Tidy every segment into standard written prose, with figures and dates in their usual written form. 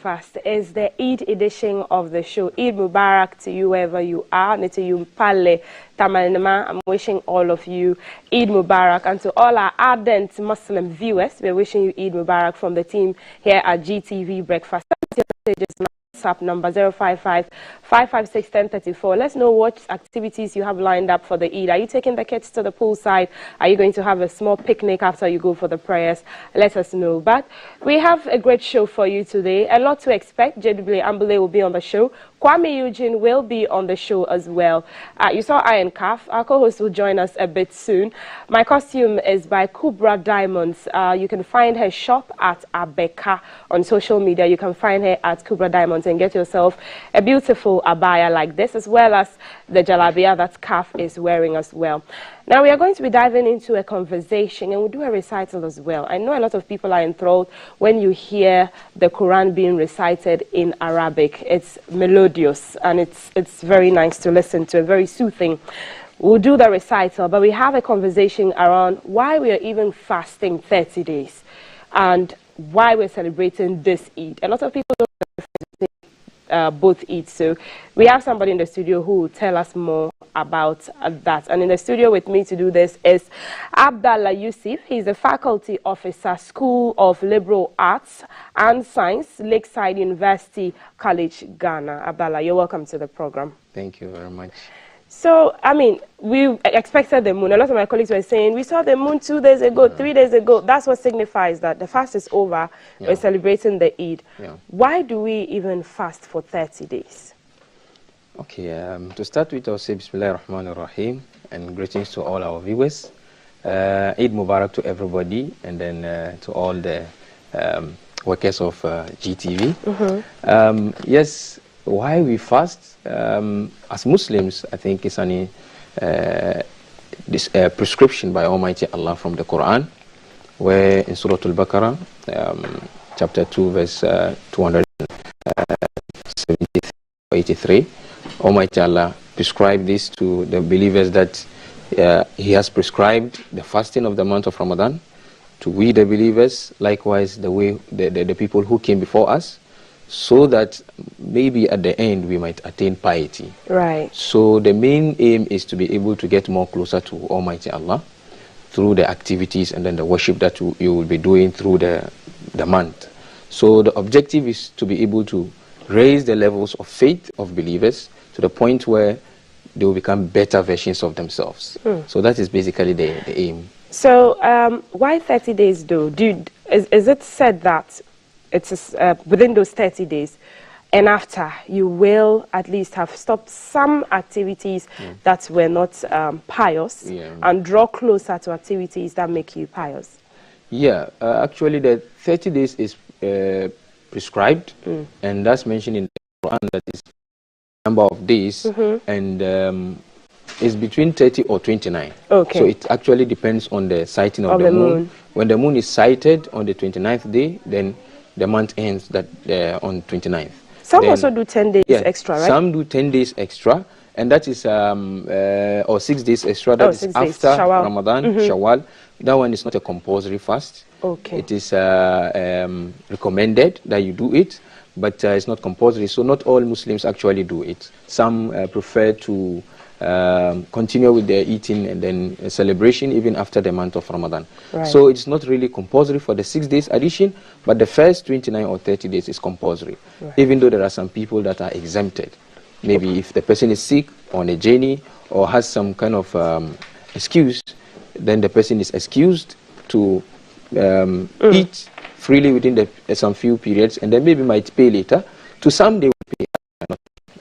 Breakfast is the Eid edition of the show. Eid Mubarak to you wherever you are. I'm wishing all of you Eid Mubarak, and to all our ardent Muslim viewers, we're wishing you Eid Mubarak from the team here at GTV Breakfast. WhatsApp number 055-556-1034. Let's know what activities you have lined up for the Eid. Are you taking the kids to the poolside? Are you going to have a small picnic after you go for the prayers? Let us know. But we have a great show for you today. A lot to expect. JW Ambule will be on the show. Kwame Eugene will be on the show as well. You saw Iron Calf. Our co-host will join us a bit soon. My costume is by Kubra Diamonds. You can find her shop at Abeka on social media. You can find her at Kubra Diamonds and get yourself a beautiful abaya like this, as well as the jalabia that Calf is wearing as well. Now we are going to be diving into a conversation, and we'll do a recital as well. I know a lot of people are enthralled when you hear the Quran being recited in Arabic. It's melodious and it's very nice to listen to, very soothing. We'll do the recital, but we have a conversation around why we are even fasting 30 days and why we're celebrating this Eid. A lot of people don't both Eid, so we have somebody in the studio who will tell us more about that. And in the studio with me to do this is Abdallah Yusuf. He's a faculty officer, School of Liberal Arts and Science, Lakeside University College, Ghana. Abdallah, you're welcome to the program. Thank you very much. So, I mean, we expected the moon. A lot of my colleagues were saying, we saw the moon 2 days ago, 3 days ago. That's what signifies that the fast is over. We're celebrating the Eid. Why do we even fast for 30 days? Okay, to start with, I'll say Bismillah ar-Rahman ar-Rahim, and greetings to all our viewers. Eid Mubarak to everybody, and then to all the workers of GTV. Yes, why we fast? As Muslims, I think it's an prescription by Almighty Allah from the Quran, where in Surah Al-Baqarah, chapter 2, verse 283, Almighty Allah prescribed this to the believers, that He has prescribed the fasting of the month of Ramadan to we the believers, likewise the people who came before us, so that maybe at the end we might attain piety. Right. So the main aim is to be able to get more closer to Almighty Allah through the activities and then the worship that you will be doing through the month. So the objective is to be able to raise the levels of faith of believers to the point where they will become better versions of themselves. So that is basically the aim. So why 30 days though? Is it said that it's within those 30 days and after you will at least have stopped some activities that were not pious and draw closer to activities that make you pious? Yeah, actually the 30 days is prescribed, and that's mentioned in the Quran, that is number of days, and it's between 30 or 29. Okay. So it actually depends on the sighting of the moon. When the moon is sighted on the 29th day, then the month ends on 29th. Some also do 10 days extra, right? Some do 10 days extra, and that is or 6 days extra. That is after Shawwal. Ramadan, Shawwal. That one is not a compulsory fast. Okay. It is recommended that you do it, but it's not compulsory. So not all Muslims actually do it. Some prefer to continue with their eating and then celebration even after the month of Ramadan. Right. So it's not really compulsory for the 6 days addition, but the first 29 or 30 days is compulsory. Right. Even though there are some people that are exempted. Maybe if the person is sick, on a journey, or has some kind of excuse, then the person is excused to eat freely within some few periods, and then maybe might pay later. To some, they will pay.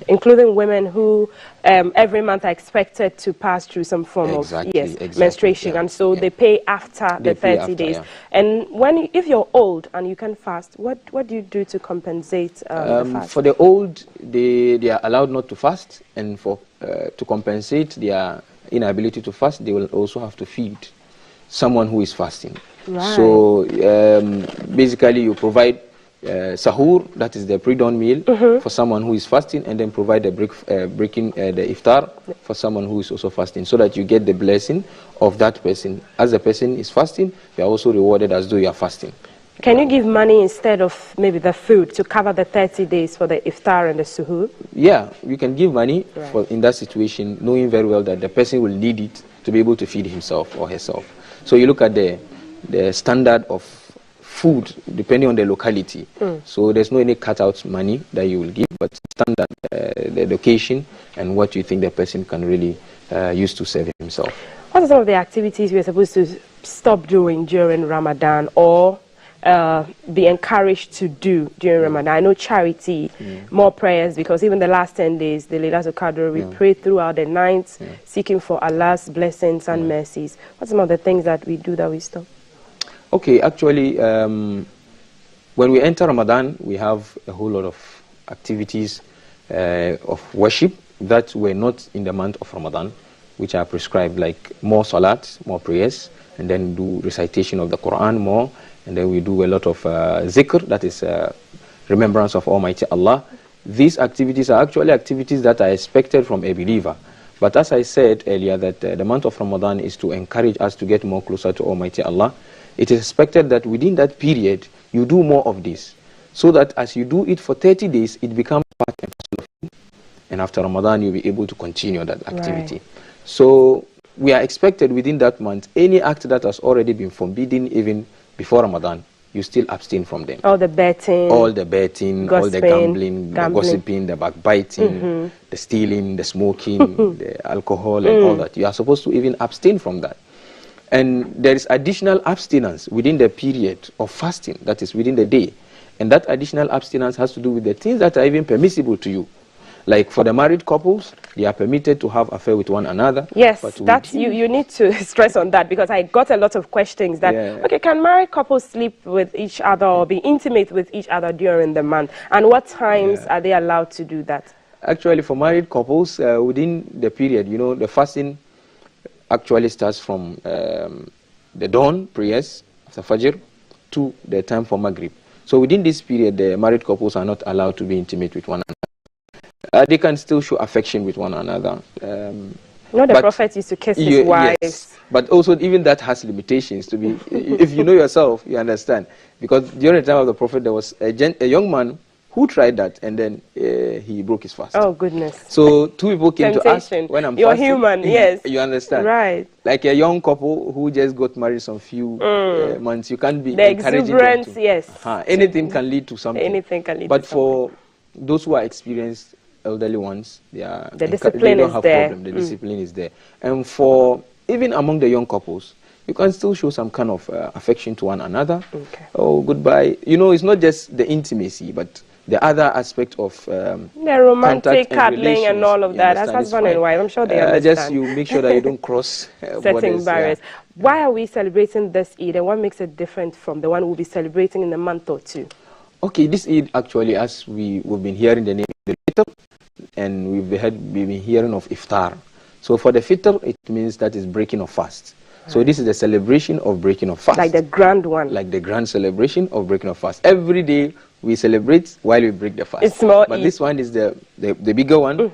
Including women who every month are expected to pass through some form of menstruation, and so they pay after the 30 days. And if you're old and you can fast, what do you do to compensate the fast? For the old, they are allowed not to fast, and to compensate their inability to fast, they will also have to feed someone who is fasting. Right. So basically you provide sahur, that is the pre-dawn meal, for someone who is fasting, and then provide the breaking the iftar for someone who is also fasting, so that you get the blessing of that person. As the person is fasting, you are also rewarded as though you are fasting. Can you give money instead of maybe the food to cover the 30 days for the iftar and the suhoor? Yeah, you can give money Right. in that situation, knowing very well that the person will need it to be able to feed himself or herself. So you look at the standard of food depending on the locality. So there's no any cut-out money that you will give, but standard, the location and what you think the person can really use to serve himself. What are some of the activities we're supposed to stop doing during Ramadan or be encouraged to do during Ramadan? I know charity, more prayers, because even the last 10 days, the Laylatul Qadr, we prayed throughout the night, seeking for Allah's blessings and mercies. What are some of the things that we do that we stop? Okay, actually, when we enter Ramadan, we have a whole lot of activities of worship that were not in the month of Ramadan, which are prescribed, like more salat, more prayers, and then do recitation of the Quran more, and then we do a lot of zikr, that is remembrance of Almighty Allah. These activities are actually activities that are expected from a believer. But as I said earlier, that the month of Ramadan is to encourage us to get more closer to Almighty Allah. It is expected that within that period, you do more of this, so that as you do it for 30 days, it becomes part and parcel of you. And after Ramadan, you'll be able to continue that activity. Right. So we are expected within that month, any act that has already been forbidden even before Ramadan, you still abstain from them. All the betting, all the gambling, the gossiping, the backbiting, the stealing, the smoking, the alcohol and all that. You are supposed to even abstain from that. And there is additional abstinence within the period of fasting, that is within the day. And that additional abstinence has to do with the things that are even permissible to you. Like for the married couples, they are permitted to have affair with one another. Yes, that's, you need to stress on that, because I got a lot of questions that, okay, can married couples sleep with each other or be intimate with each other during the month? And what times are they allowed to do that? Actually, for married couples, within the period, you know, the fasting actually starts from the dawn prayers, after Fajr, to the time for Maghrib. So within this period, the married couples are not allowed to be intimate with one another. They can still show affection with one another. The Prophet used to kiss his wives. Yes, but also even that has limitations to be. If you know yourself, you understand. Because during the time of the Prophet, there was a young man who tried that, and then he broke his fast. Oh, goodness. So two people came to ask, when I'm fasting. You're human, yes. You understand. Right. Like a young couple who just got married some few months, you can't be encouraging them to. Yes. Anything can lead to something. Anything can lead to something. But for those who are experienced, elderly ones, the discipline is there. The discipline is there. And for even among the young couples, you can still show some kind of affection to one another. Okay. Oh, goodbye. You know, it's not just the intimacy, but the other aspect of the romantic cuddling and all of that. As husband and wife, I'm sure they understand. Just you make sure that you don't cross certain barriers. Why are we celebrating this Eid, and what makes it different from the one we'll be celebrating in a month or two? Okay, this Eid actually, as we've been hearing the name of the Fitr, and we've been hearing of Iftar. So for the Fitr, it means that is breaking of fast. Right. So this is the celebration of breaking of fast. Like the grand one. Like the grand celebration of breaking of fast. Every day we celebrate while we break the fast. It's more but this one is the bigger one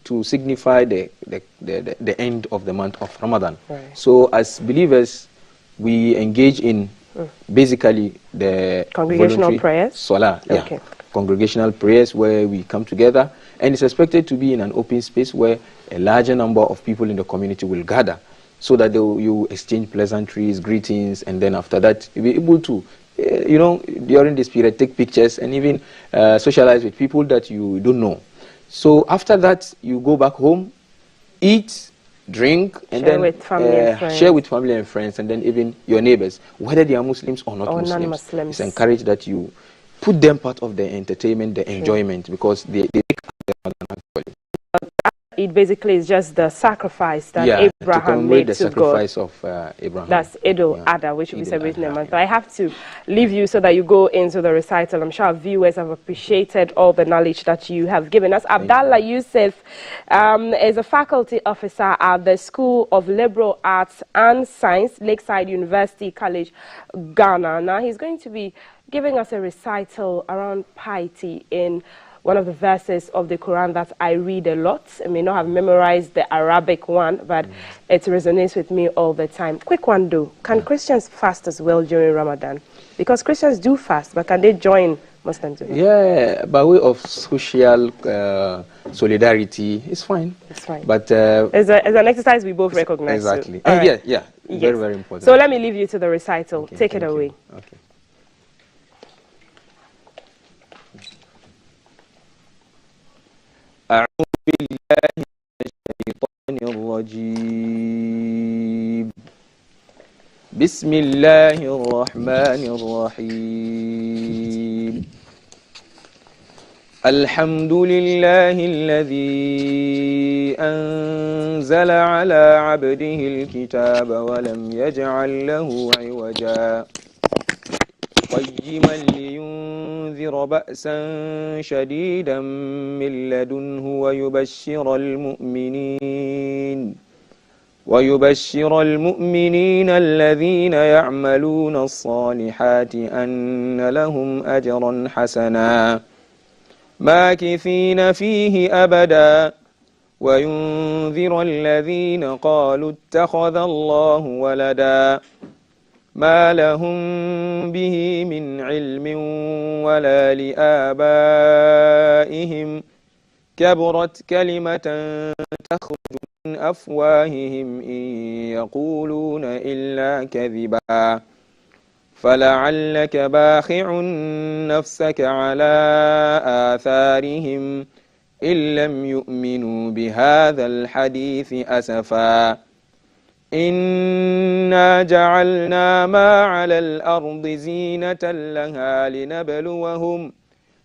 to signify the end of the month of Ramadan. Right. So as believers, we engage in basically the congregational prayers. Salah, okay. Congregational prayers where we come together, and it's expected to be in an open space where a larger number of people in the community will gather, so that you exchange pleasantries, greetings, and then after that you'll be able to, you know, during this period, take pictures and even socialize with people that you don't know. So after that, you go back home, eat, drink, and share with family and friends. Share with family and friends, and then even your neighbors, whether they are Muslims or not Muslims. It's encouraged that you put them part of the entertainment, the enjoyment, because they make the Ramadan actually. It basically is just the sacrifice that Abraham made to sacrifice God. Of Abraham. That's Idul Adha, which will be celebrating a month. But I have to leave you so that you go into the recital. I'm sure our viewers have appreciated all the knowledge that you have given us. Abdallah Yusuf is a faculty officer at the School of Liberal Arts and Science, Lakeside University College, Ghana. Now he's going to be giving us a recital around piety in one of the verses of the Quran that I read a lot. I may not have memorized the Arabic one, but it resonates with me all the time. Quick one though, can Christians fast as well during Ramadan? Because Christians do fast, but can they join Muslims? Yeah, by way of social solidarity, it's fine. It's fine. But it's an exercise we both recognize. Exactly. So, yeah, yes. very, very important. So let me leave you to the recital. Okay, Take it away. You. Okay. أعوذ بالله من الشيطان الرجيم بسم الله الرحمن الرحيم الحمد لله الذي أنزل على عبده الكتاب ولم يجعل له عوجا قيما لينذر بأسا شديدا من لدنه ويبشر المؤمنين الذين يعملون الصالحات أن لهم أجرا حسنا ماكثين فيه أبدا وينذر الذين قالوا اتخذ الله ولدا ما لهم به من علم ولا لآبائهم كبرت كلمة تخرج من أفواههم إن يقولون إلا كذبا فلعلك باخع نفسك على آثارهم إن لم يؤمنوا بهذا الحديث أسفا إنا جعلنا ما على الأرض زينة لها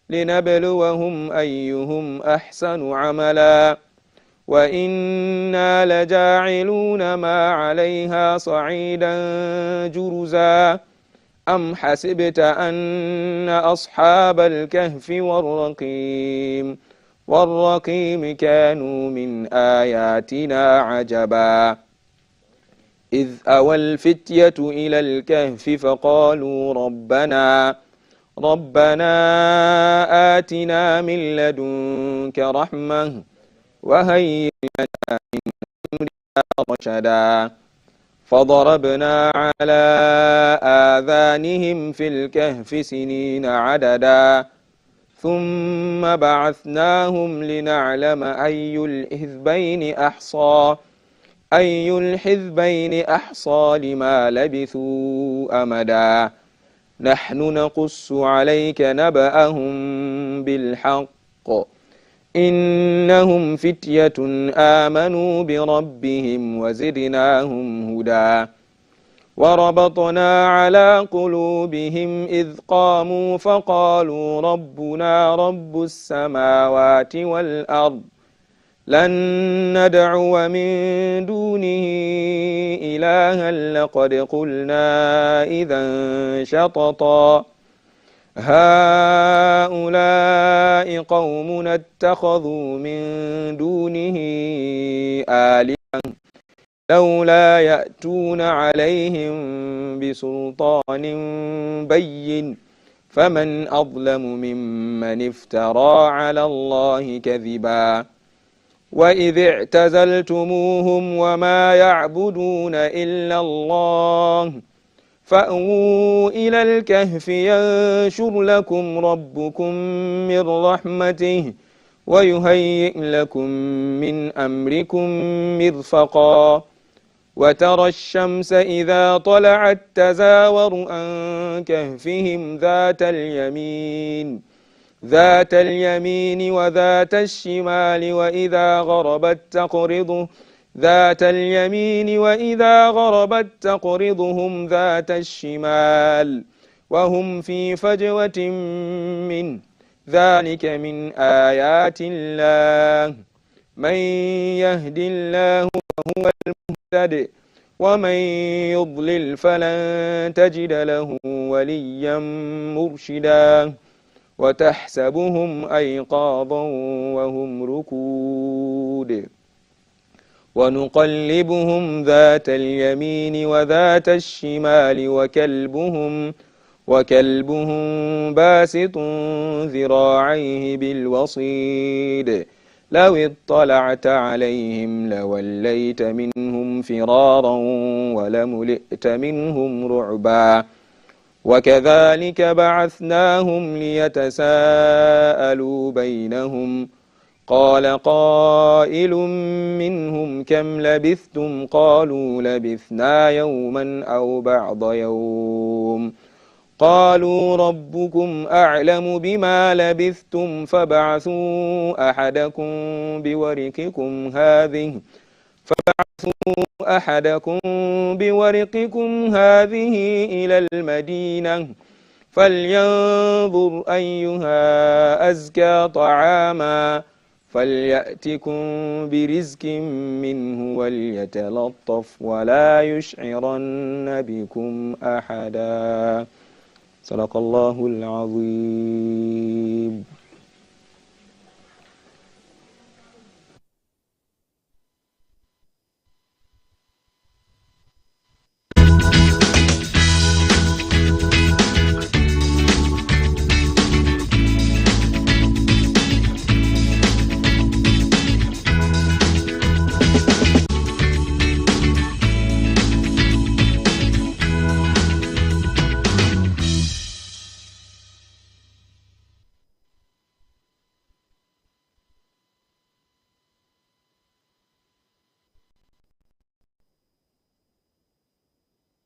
لنبلوهم أيهم أحسن عملا وإنا لجاعلون ما عليها صعيدا جرزا أم حسبت أن أصحاب الكهف والرقيم كانوا من آياتنا عجبا إذ أوى الفتية إلى الكهف فقالوا ربنا آتنا من لدنك رحمة وهيئ لنا من أمرنا رشدا فضربنا على آذانهم في الكهف سنين عددا ثم بعثناهم لنعلم أي الحزبين أحصى لما لبثوا أمدا نحن نقص عليك نبأهم بالحق إنهم فتية آمنوا بربهم وزدناهم هدى وربطنا على قلوبهم إذ قاموا فقالوا ربنا رب السماوات والأرض لن ندعو من دونه إلها لقد قلنا إذا شططا هؤلاء قومنا اتخذوا من دونه آلهة لولا يأتون عليهم بسلطان بين فمن أظلم ممن افترى على الله كذبا وإذ اعتزلتموهم وما يعبدون إلا الله فأووا إلى الكهف ينشر لكم ربكم من رحمته ويهيئ لكم من أمركم مرفقا وترى الشمس إذا طلعت تزاور عن كهفهم ذات اليمين وذات الشمال وإذا غربت تقرضهم ذات الشمال وهم في فجوة من ذلك من آيات الله من يهد الله فهو المهتد ومن يضلل فلن تجد له وليا مرشدا وتحسبهم أيقاظا وهم ركود ونقلبهم ذات اليمين وذات الشمال وكلبهم باسط ذراعيه بالوصيد لو اطلعت عليهم لوليت منهم فرارا ولملئت منهم رعبا وكذلك بعثناهم ليتساءلوا بينهم قال قائل منهم كم لبثتم قالوا لبثنا يوما أو بعض يوم قالوا ربكم أعلم بما لبثتم فابعثوا أحدكم بورقكم هذه إلى المدينة فلينظر أيها أزكى طعاما فليأتكم برزق منه وليتلطف ولا يشعرن بكم أحدا صدق الله العظيم.